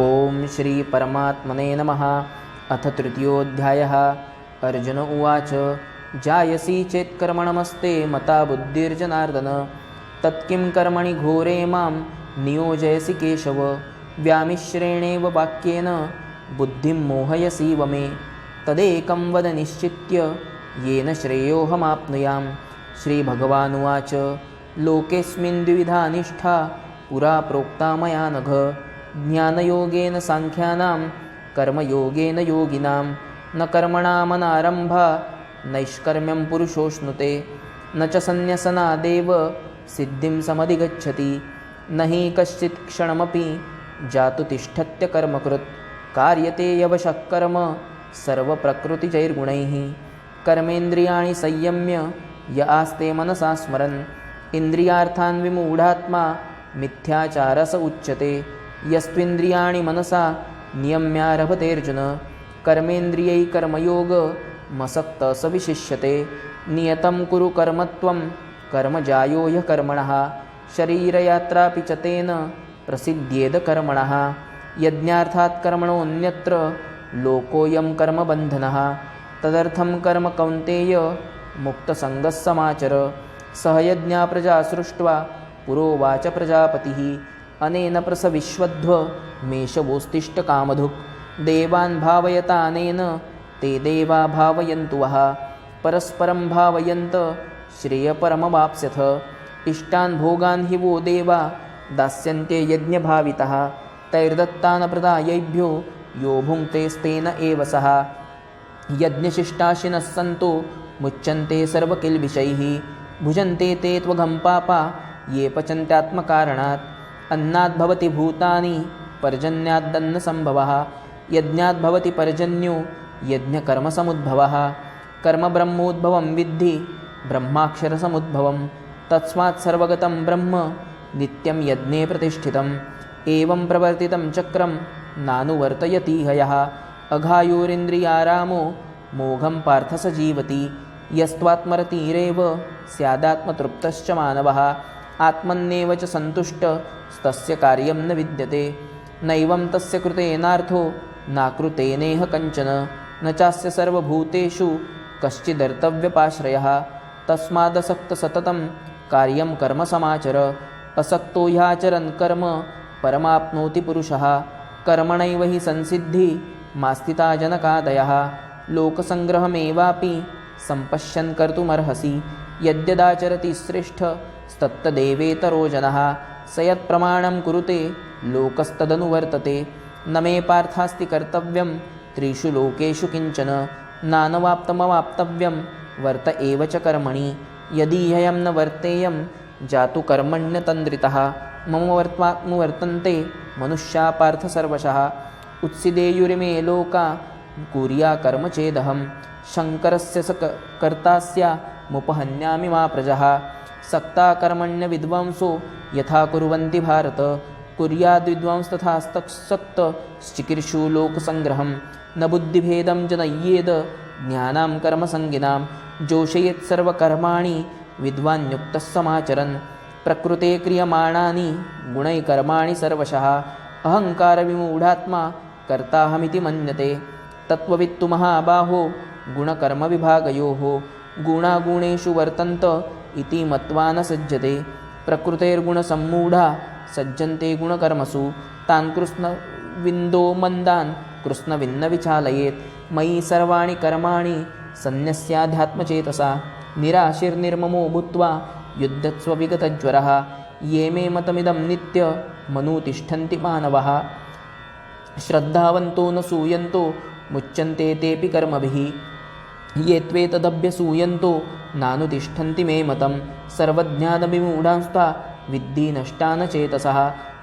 ओम श्री परमात्मने नमः। अथ तृतीयोऽध्यायः। अर्जुन उवाच जायसी चेत्कर्मणमस्ते मता बुद्धिर्जनार्दन तत्किं कर्मणि घोरे मां नियोजयसि केशव। व्यामिश्रेणेव वाक्येन बुद्धिं मोहयसीव मे तदेकं वद निश्चित्य येन श्रेयोऽहमाप्नुयां। श्रीभगवानुवाच लोकेऽस्मिन् द्विविधा निष्ठा पुरा प्रोक्ता मया नघ। ज्ञानयोगेन सांख्यानां कर्मयोगेन योगिनां न कर्मणामनारम्भा नैष्कर्म्यं पुरुषोऽश्नुते न च सन्न्यसनादेव सिद्धिं समधिगच्छति न हि कश्चित् क्षणमपि जातु तिष्ठत्य कर्मकृत् कार्यते यवशः कर्म सर्वप्रकृतिजैर्गुणैः। कर्मेन्द्रियाणि संयम्य य आस्ते मनसा स्मरन् इन्द्रियार्थान् विमूढात्मा मिथ्याचारस उच्यते। यस्त्विन्द्रियाणि मनसा नियम्यारभतेऽर्जुन कर्मेन्द्रियै कर्मयोगमसक्तः स विशिष्यते। नियतं कुरु कर्मत्वं कर्मजायो ह्यः कर्मणः शरीरयात्रापि च तेन प्रसिद्ध्येद कर्मणः। यज्ञार्थात् कर्मणोऽन्यत्र लोकोऽयं कर्मबन्धनः तदर्थं कर्म कौन्तेय मुक्तसङ्गः समाचर। सह यज्ञा प्रजा सृष्ट्वा पुरोवाच प्रजापतिः अनेन प्रसविश्वध्व मेषवोस्तिष्ठकामधुक्। देवान् भावयतानेन ते देवा भावयन्तु वः परस्परं भावयन्त श्रेयपरमवाप्स्यथ। इष्टान् भोगान् हि वो देवा दास्यन्ते यज्ञभावितः तैर्दत्तान् प्रदायैभ्यो यो भुङ्क्तेस्तेन एव सः। यज्ञशिष्टाशिनः सन्तो मुच्यन्ते सर्वकिल्बिषैः भुजन्ते ते त्वघं पापा ये पचन्त्यात्मकारणात्। अन्नाद्भवति भूतानि पर्जन्याद्दन्नसम्भवः यज्ञाद्भवति पर्जन्यो यज्ञकर्मसमुद्भवः। कर्मब्रह्मोद्भवं विद्धि ब्रह्माक्षरसमुद्भवं तस्मात् सर्वगतं ब्रह्म नित्यं यज्ञे प्रतिष्ठितम्। एवं प्रवर्तितं चक्रं नानुवर्तयति हयः अघायोरिन्द्रियारामो मोघं पार्थ स जीवति। यस्त्वात्मरतिरेव स्यादात्मतृप्तश्च मानवः आत्मन्नेव च सन्तुष्टस्तस्य कार्यं न विद्यते। नैवं तस्य कृतेनार्थो नाकृतेनेह कञ्चन न चास्य सर्वभूतेषु कश्चिदर्तव्यपाश्रयः। तस्मादसक्तसततं कार्यं कर्म समाचर असक्तो ह्याचरन् कर्म परमाप्नोति पुरुषः। कर्मणैव हि संसिद्धि मास्तिता जनकादयः लोकसङ्ग्रहमेवापि सम्पश्यन् कर्तुमर्हसि। यद्यदाचरति श्रेष्ठस्तत्तदेवेतरो जनः स यत्प्रमाणं कुरुते लोकस्तदनुवर्तते। न मे पार्थास्ति कर्तव्यं त्रिषु लोकेषु किञ्चन नानवाप्तमवाप्तव्यं वर्त एव च कर्मणि। यदि ह्ययं न वर्तेयं जातु कर्मण्यतन्द्रितः मम वर्त्मात्मवर्तन्ते मनुष्या पार्थ सर्वशः। उत्सिदेयुरिमे लोका कुर्या कर्म चेदहं शङ्करस्य स कर्तास्यामुपहन्यामि मा प्रजः। सक्ता कर्मण्यविद्वांसो यथा कुर्वन्ति भारत कुर्याद्विद्वांस्तथा सक्तश्चिकीर्षु लोकसङ्ग्रहं। न बुद्धिभेदं जनयेद ज्ञानां कर्मसङ्गिनां जोषयेत् सर्वकर्माणि विद्वान्युक्तः समाचरन्। प्रकृते क्रियमाणानि गुणैकर्माणि सर्वशः अहङ्कारविमूढात्मा कर्ताहमिति मन्यते। तत्त्ववित्तु महाबाहो गुणकर्मविभागयोः गुणागुणेषु वर्तन्त इति मत्वा न सज्जते। प्रकृतेर्गुणसम्मूढा सज्जन्ते गुणकर्मसु तान् कृष्णविन्दो मन्दान् कृष्णविन्न विचालयेत्। मयि सर्वाणि कर्माणि सन्न्यस्याध्यात्मचेतसा निराशिर्निर्ममो भूत्वा युध्यत्स्व विगतज्वरः। ये मे मतमिदं नित्यमनुतिष्ठन्ति मानवः श्रद्धावन्तो न सूयन्तो मुच्यन्ते तेऽपि कर्मभिः। ये त्वेतदभ्यसूयन्तो नानुतिष्ठन्ति मे मतं सर्वज्ञानविमूढांस्ता विद्धि नष्टान चेतसः।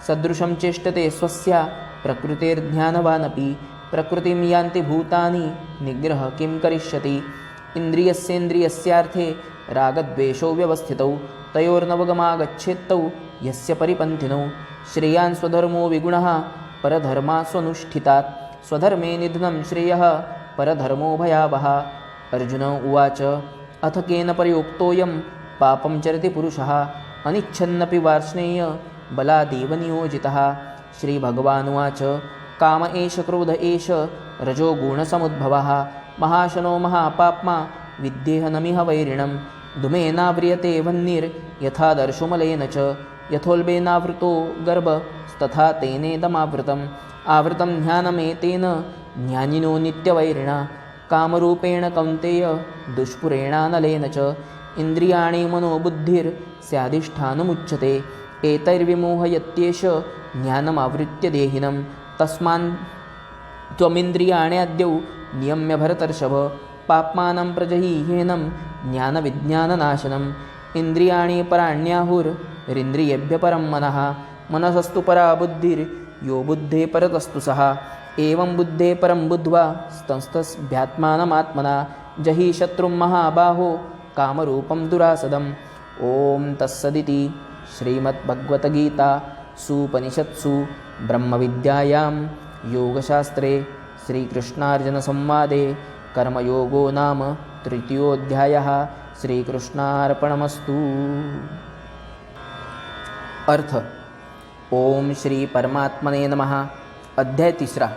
सदृशं चेष्टते स्वस्य प्रकृतेर्ध्यानवानपि प्रकृतिं यान्ति भूतानि निग्रह किं करिष्यति। इन्द्रियस्येन्द्रियस्यार्थे रागद्वेषौ व्यवस्थितौ तयोर्नवगमागच्छेत्तौ यस्य परिपन्थिनौ। श्रेयान् स्वधर्मो विगुणः परधर्मास्वनुष्ठितात् स्वधर्मे निधनं श्रेयः परधर्मो भयावहः। अर्जुन उवाच अथ केन प्रयुक्तोऽयं पापं चरति पुरुषः अनिच्छन्नपि वार्ष्णेय बलादेव नियोजितः। श्रीभगवानुवाच काम एष क्रोध एष रजो गुणसमुद्भवः महाशनो महापाप्मा विद्येहनमिह वैरिणं धूमेनाव्रियते वह्निर्यथा दर्शुमलेन च यथोल्बेनावृतो गर्भस्तथा तेनेदमावृतम् आवृतं ज्ञानमेतेन ज्ञानिनो नित्यवैरिणा कामरूपेण कौन्तेय दुष्पुरेणानलेन च इन्द्रियाणि मनोबुद्धिर्स्याधिष्ठानमुच्यते एतैर्विमोहयत्येष ज्ञानमावृत्य देहिनं तस्मान् त्वमिन्द्रियाण्याद्यौ नियम्य भरतर्षभ पाप्मानं प्रजहीहेनं ज्ञानविज्ञाननाशनम् इन्द्रियाणि पराण्याहुरिन्द्रियेभ्य परं मनः मनसस्तु परा बुद्धिर्यो बुद्धे परतस्तु सः एवं बुद्धे परं बुद्ध्वा स्तंस्तस्भ्यात्मानमात्मना जहि शत्रुं महाबाहो कामरूपं दुरासदम् ॐ तत्सदिति श्रीमद्भगवद्गीतासूपनिषत्सु ब्रह्मविद्यायां योगशास्त्रे श्रीकृष्णार्जुनसंवादे कर्मयोगो नाम तृतीयोऽध्यायः श्रीकृष्णार्पणमस्तु। अर्थ ओम श्री परमात्मने नमः। अध्याय 3।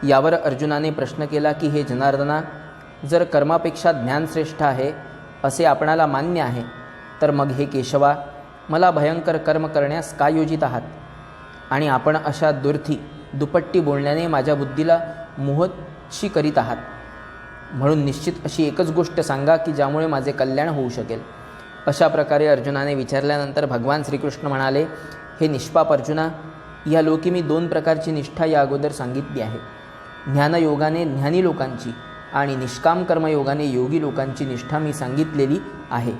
यावर अर्जुनाने प्रश्न केला की हे जनार्दना, जर कर्मापेक्षा ज्ञान श्रेष्ठ आहे असे आपणाला मान्य आहे, तर मग हे केशवा मला भयंकर कर्म करण्यास का योजित आहात? आणि आपण अशा दुपट्टी बोलण्याने माझ्या बुद्धीला मोहशी करीत आहात. म्हणून निश्चित अशी एकच गोष्ट सांगा की ज्यामुळे माझे कल्याण होऊ शकेल. अशा प्रकारे अर्जुनाने विचारल्यानंतर भगवान श्रीकृष्ण म्हणाले, हे निष्पाप अर्जुना, या लोकी मी 2 प्रकारची निष्ठा या अगोदर सांगितली आहे. ज्ञानयोगाने ज्ञानी लोकांची आणि निष्काम कर्मयोगाने योगी लोकांची निष्ठा मी सांगितलेली आहे.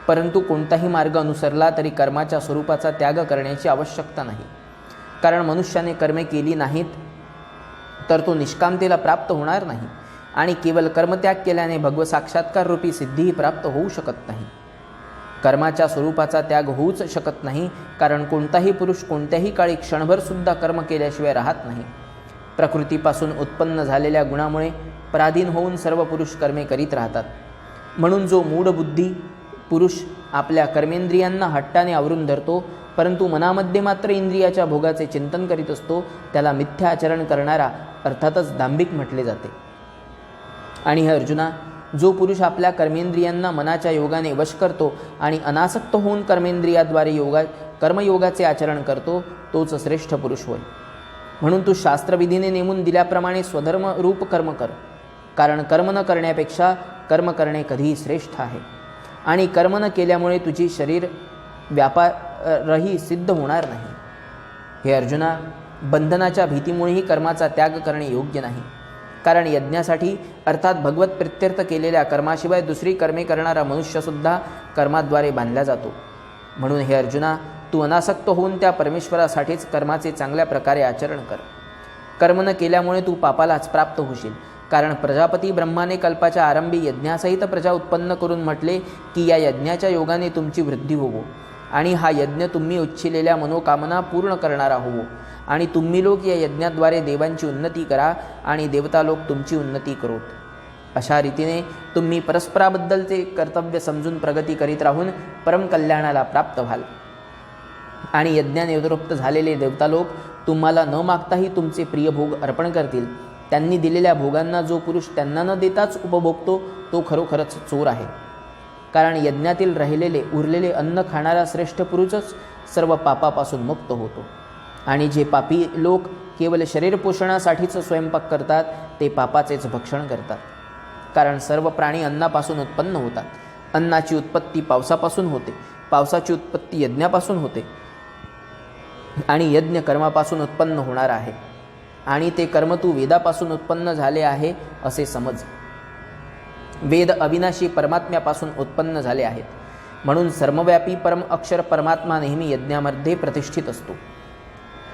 परंतु कोणताही मार्ग अनुसरला तरी कर्माच्या स्वरूपाचा त्याग करण्याची आवश्यकता नाही. कारण मनुष्याने कर्मे केली नाहीत तर तो निष्कामतेला प्राप्त होणार नाही आणि केवळ कर्मत्याग केल्याने भगवत साक्षात्कार रूपी सिद्धीही प्राप्त होऊ शकत नाही. कर्माच्या स्वरूपाचा त्याग होऊच शकत नाही, कारण कोणताही पुरुष कोणत्याही काळी क्षणभर सुद्धा कर्म केल्याशिवाय राहत नाही. प्रकृतीपासून उत्पन्न झालेल्या गुणामुळे पराधीन होऊन सर्व पुरुष कर्मे करीत राहतात. म्हणून जो मूढबुद्धी पुरुष आपल्या कर्मेंद्रियांना हट्टाने आवरून धरतो, परंतु मनामध्ये मात्र इंद्रियाच्या भोगाचे चिंतन करीत असतो, त्याला मिथ्या आचरण करणारा अर्थातच दांभिक म्हटले जाते. आणि हे अर्जुना, जो पुरुष आपल्या कर्मेंद्रियांना मनाच्या योगाने वश करतो आणि अनासक्त होऊन कर्मेंद्रियाद्वारे कर्मयोगाचे आचरण करतो, तोच श्रेष्ठ पुरुष होय. म्हणून तू शास्त्रविधीने नेमून दिल्याप्रमाणे स्वधर्म रूप कर्म कर. कारण कर्म न करण्यापेक्षा कर्म करणे कधीही श्रेष्ठ आहे. आणि कर्म न केल्यामुळे तुझी शरीर व्यापारही सिद्ध होणार नाही. हे अर्जुना, बंधनाच्या भीतीमुळेही कर्माचा त्याग करणे योग्य नाही. कारण यज्ञासाठी अर्थात भगवत प्रित्यर्थ केलेल्या कर्माशिवाय दुसरी कर्मे करणारा मनुष्यसुद्धा कर्माद्वारे बांधला जातो. म्हणून हे अर्जुना, तू अनासक्त होऊन त्या परमेश्वरासाठीच कर्माचे चांगल्या प्रकारे आचरण कर. कर्म न केल्यामुळे तू पापालाच प्राप्त होशील. कारण प्रजापती ब्रह्माने कल्पाच्या आरंभी यज्ञासहित प्रजा उत्पन्न करून म्हटले की या यज्ञाच्या योगाने तुमची वृद्धी होवो आणि हा यज्ञ तुम्ही उच्छिलेल्या मनोकामना पूर्ण करणारा होवो आणि तुम्ही लोक या यज्ञाद्वारे देवांची उन्नती करा आणि देवता लोक तुमची उन्नती करोत. अशा रीतीने तुम्ही परस्पराबद्दलचे कर्तव्य समजून प्रगती करीत राहून परमकल्याणाला प्राप्त व्हाल. आणि यज्ञाने निवृत्त झालेले देवता लोक तुम्हाला न मागताही तुमचे प्रिय भोग अर्पण करतील. त्यांनी दिलेल्या भोगांना जो पुरुष त्यांना न देताच उपभोगतो तो खरोखरच चोर आहे. कारण यज्ञातील राहिलेले उरलेले अन्न खाणारा श्रेष्ठ पुरुषच सर्व पापापासून मुक्त होतो. आणि जे पापी लोक केवळ शरीर पोषणासाठीच स्वयंपाक करतात ते पापाचेच भक्षण करतात. कारण सर्व प्राणी अन्नापासून उत्पन्न होतात. अन्नाची उत्पत्ती पावसापासून होते, पावसाची उत्पत्ती यज्ञापासून होते आणि यज्ञ कर्मापासून उत्पन्न होणार आहे. आणि ते कर्म तू वेदापासून उत्पन्न झाले आहे असे समज. वेद अविनाशी परमात्म्यापासून उत्पन्न झाले आहेत. म्हणून सर्वव्यापी परम अक्षर परमात्मा नेहमी यज्ञामध्ये प्रतिष्ठित असतो.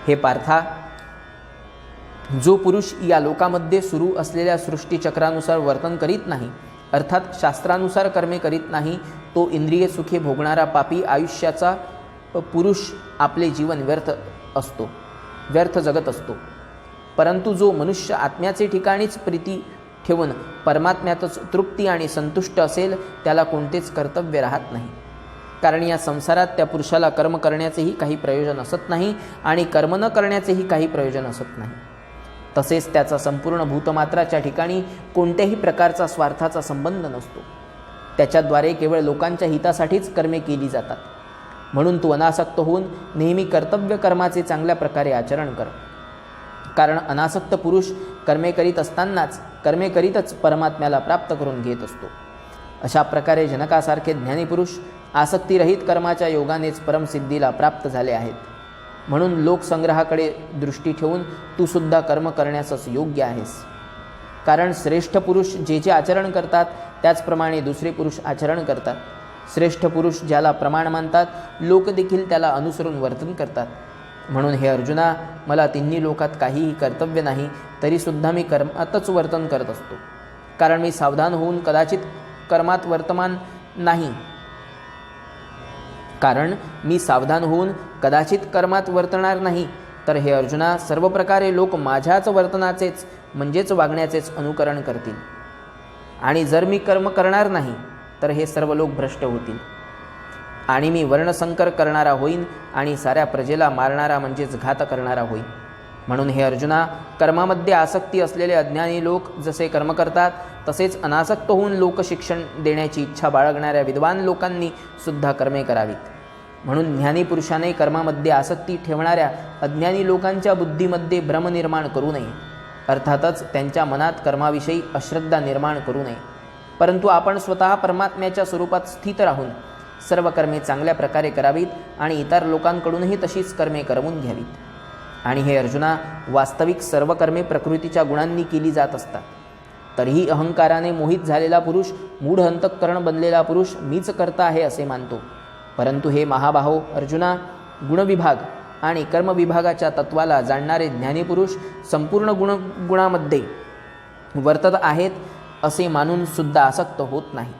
हे पार्था, जो पुरुष या लोकामध्ये सुरू असलेल्या सृष्टीचक्रानुसार वर्तन करीत नाही, अर्थात शास्त्रानुसार कर्मे करीत नाही, तो इंद्रिय सुखे भोगणारा पापी आयुष्याचा पुरुष आपले जीवन व्यर्थ जगत असतो. परंतु जो मनुष्य आत्म्याचे ठिकाणीच प्रीती ठेवून परमात्म्यातच तृप्ती आणि संतुष्ट असेल, त्याला कोणतेच कर्तव्य राहत नाही. कारण या संसारात त्या पुरुषाला कर्म करण्याचेही काही प्रयोजन असत नाही आणि कर्म न करण्याचेही काही प्रयोजन असत नाही. तसेच त्याचा संपूर्ण भूतमात्राच्या ठिकाणी कोणत्याही प्रकारचा स्वार्थाचा संबंध नसतो. त्याच्याद्वारे केवळ लोकांच्या हितासाठीच कर्मे केली जातात. म्हणून तू अनासक्त होऊन नेहमी कर्तव्य कर्माचे चांगल्या प्रकारे आचरण कर. कारण अनासक्त पुरुष कर्मे करीतच परमात्म्याला प्राप्त करून घेत असतो. अशा प्रकारे जनकासारखे ज्ञानीपुरुष आसक्तीरहित कर्माच्या योगानेच परमसिद्धीला प्राप्त झाले आहेत. म्हणून लोकसंग्रहाकडे दृष्टी ठेवून तू सुद्धा कर्म करण्यासच योग्य आहेस. कारण श्रेष्ठ पुरुष जे जे आचरण करतात त्याचप्रमाणे दुसरे पुरुष आचरण करतात. श्रेष्ठ पुरुष ज्याला प्रमाण मानतात लोक देखील त्याला अनुसरून वर्तन करतात. म्हणून हे अर्जुना, मला तिन्ही लोकात काहीही कर्तव्य नाही तरीसुद्धा मी कर्मातच वर्तन करत असतो. कारण मी सावधान होऊन कदाचित कर्मात वर्तणार नाही. तर हे अर्जुना, सर्व प्रकारे लोक माझ्याच वर्तनाचेच म्हणजेच वागण्याचेच अनुकरण करतील. आणि जर मी कर्म करणार नाही तर हे सर्व लोक भ्रष्ट होतील. आणि मी वर्णसंकर करणारा होईन आणि साऱ्या प्रजेला मारणारा म्हणजेच घात करणारा होईन. म्हणून हे अर्जुना, कर्मामध्ये आसक्ती असलेले अज्ञानी लोक जसे कर्म करतात तसेच अनासक्त होऊन लोकशिक्षण देण्याची इच्छा बाळगणाऱ्या विद्वान लोकांनी सुद्धा कर्मे करावीत. म्हणून ज्ञानी पुरुषाने कर्मामध्ये आसक्ती ठेवणाऱ्या अज्ञानी लोकांच्या बुद्धीमध्ये भ्रम निर्माण करू नये. अर्थातच त्यांच्या मनात कर्माविषयी अश्रद्धा निर्माण करू नये. परंतु आपण स्वतः परमात्म्याच्या स्वरूपात स्थित राहून सर्व कर्मे चांगल्या प्रकारे करावीत आणि इतर लोकांकडूनही तशीच कर्मे करवून घ्यावीत. आणि हे अर्जुना, वास्तविक सर्व कर्मे प्रकृतीच्या गुणांनी केली जात असतात. तरीही अहंकाराने मोहित झालेला पुरुष, मूढ अंतःकरण बनलेला पुरुष मीच करता आहे असे मानतो. परंतु हे महाबाहो अर्जुना, गुणविभाग आणि कर्मविभागाच्या तत्वाला जाणणारे ज्ञानीपुरुष संपूर्ण गुणामध्ये वर्तत आहेत असे मानून सुद्धा आसक्त होत नाही.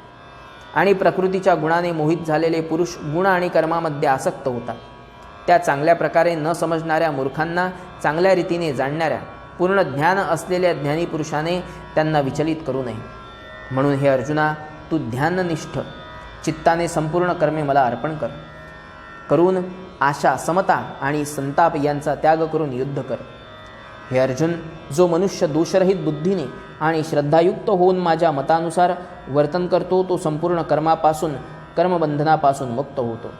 आणि प्रकृतीच्या गुणाने मोहित झालेले पुरुष गुण आणि कर्मामध्ये आसक्त होतात. त्या चांगल्या प्रकारे न समजणाऱ्या मूर्खांना चांगल्या रीतीने जाणणाऱ्या पूर्ण ज्ञान असलेल्या ज्ञानीपुरुषाने त्यांना विचलित करू नये. म्हणून हे अर्जुना, तू ध्याननिष्ठ चित्ताने संपूर्ण कर्मे मला अर्पण करून आशा, समता आणि संताप यांचा त्याग करून युद्ध कर. हे अर्जुन, जो मनुष्य दोषरहित बुद्धीने आणि श्रद्धायुक्त होऊन माझ्या मतानुसार वर्तन करतो तो संपूर्ण कर्मबंधनापासून मुक्त होतो.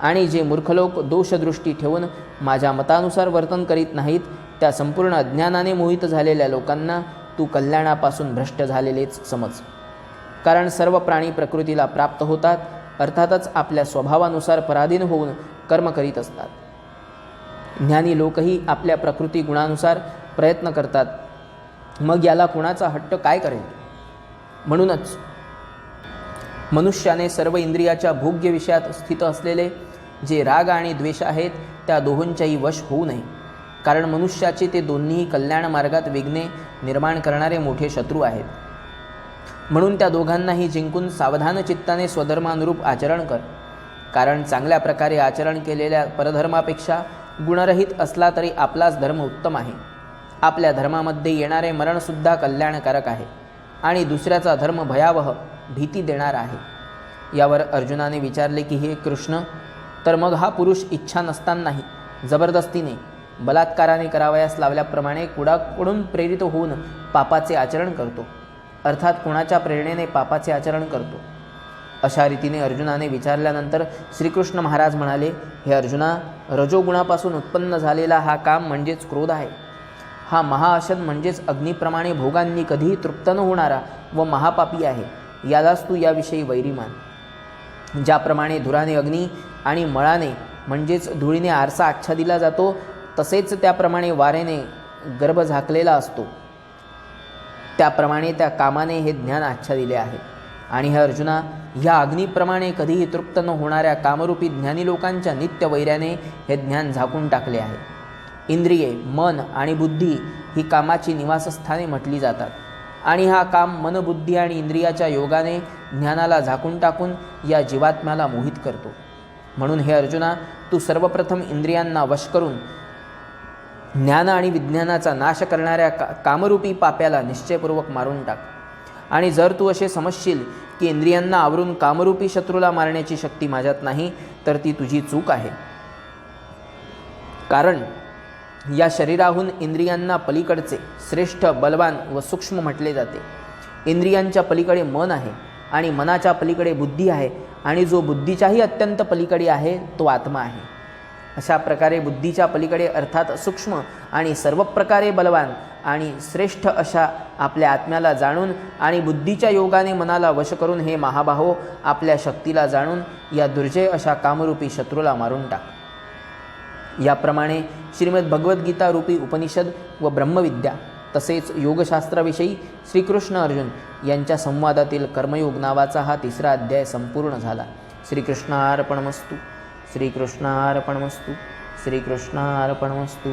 आणि जे मूर्ख लोक दोषदृष्टी ठेवून माझ्या मतानुसार वर्तन करीत नाहीत त्या संपूर्ण अज्ञानाने मोहित झालेल्या लोकांना तू कल्याणापासून भ्रष्ट झालेलेच समज. कारण सर्व प्राणी प्रकृतीला प्राप्त होतात, अर्थातच आपल्या स्वभावानुसार पराधीन होऊन कर्म करीत असतात. ज्ञानी लोकही आपल्या प्रकृती गुणानुसार प्रयत्न करतात. मग याला कुणाचा हट्ट काय करेल? म्हणूनच मनुष्याने सर्व इंद्रियाच्या भोग्य विषयात स्थित असलेले जे राग आणि द्वेष आहेत त्या दोहोंच्याही वश होऊ नये. कारण मनुष्याचे ते दोन्हीही कल्याण मार्गात विघ्ने निर्माण करणारे मोठे शत्रू आहेत. म्हणून त्या दोघांनाही जिंकून सावधान चित्ताने स्वधर्मानुरूप आचरण कर. कारण चांगल्या प्रकारे आचरण केलेल्या परधर्मापेक्षा गुणरहित असला तरी आपलाच धर्म उत्तम आहे. आपल्या धर्मामध्ये येणारे मरणसुद्धा कल्याणकारक आहे आणि दुसऱ्याचा धर्म भयावह भीती देणारा आहे. यावर अर्जुनाने विचारले की हे कृष्ण, तर मग हा पुरुष इच्छा नसतानाही जबरदस्तीने बलात्काराने करावयास लावल्याप्रमाणे कुणाकडून प्रेरित होऊन पापाचे आचरण करतो, अर्थात कुणाच्या प्रेरणेने पापाचे आचरण करतो? अशा रीतीने अर्जुनाने विचारल्यानंतर श्रीकृष्ण महाराज म्हणाले, हे अर्जुना, रजोगुणापासून उत्पन्न झालेला हा काम म्हणजेच क्रोध आहे. हा महाअशद म्हणजेच अग्निप्रमाणे भोगांनी कधीही तृप्त न होणारा व महापापी आहे. यालाच तू याविषयी वैरी मान. ज्याप्रमाणे धुराने अग्नी आणि मळाने म्हणजेच धुळीने आरसा आच्छादिला जातो तसेच त्याप्रमाणे वारेने गर्भ झाकलेला असतो, त्याप्रमाणे त्या कामाने हे ज्ञान आच्छादिले आहे. आणि हे अर्जुना, ह्या अग्निप्रमाणे कधीही तृप्त न होणाऱ्या कामरूपी ज्ञानी लोकांच्या नित्य वैर्याने हे ज्ञान झाकून टाकले आहे. इंद्रिये, मन आणि बुद्धी ही कामाची निवासस्थाने म्हटली जातात. आणि हा काम मन, बुद्धी आणि इंद्रियाच्या योगाने ज्ञानाला झाकून टाकून या जीवात्म्याला मोहित करतो. म्हणून हे अर्जुना, तू सर्वप्रथम इंद्रियांना वश करून ज्ञान आणि विज्ञानाचा नाश करणाऱ्या कामरूपी पाप्याला निश्चयपूर्वक मारून टाक. आणि जर तू असे समजशील की इंद्रियांना आवरून कामरूपी शत्रूला मारण्याची शक्ती माझ्यात नाही तर ती तुझी चूक आहे. कारण या शरीराहून इंद्रियांना पलीकडचे श्रेष्ठ, बलवान व सूक्ष्म म्हटले जाते. इंद्रियांच्या पलीकडे मन आहे आणि मनाच्या पलीकडे बुद्धी आहे आणि जो बुद्धीच्याही अत्यंत पलीकडे आहे तो आत्मा आहे. अशा प्रकारे बुद्धीच्या पलीकडे अर्थात सूक्ष्म आणि सर्व प्रकारे बलवान आणि श्रेष्ठ अशा आपल्या आत्म्याला जाणून आणि बुद्धीच्या योगाने मनाला वश करून हे महाबाहो आपल्या शक्तीला जाणून या दुर्जय अशा कामरूपी शत्रूला मारून टाक. याप्रमाणे श्रीमद भगवद्गीता रूपी उपनिषद व ब्रह्मविद्या तसेच योगशास्त्राविषयी श्रीकृष्ण अर्जुन यांच्या संवादातील कर्मयोग नावाचा हा 3रा अध्याय संपूर्ण झाला. श्रीकृष्णार्पणमस्तु. श्रीकृष्णार्पणमस्तु. श्रीकृष्णार्पणमस्तु.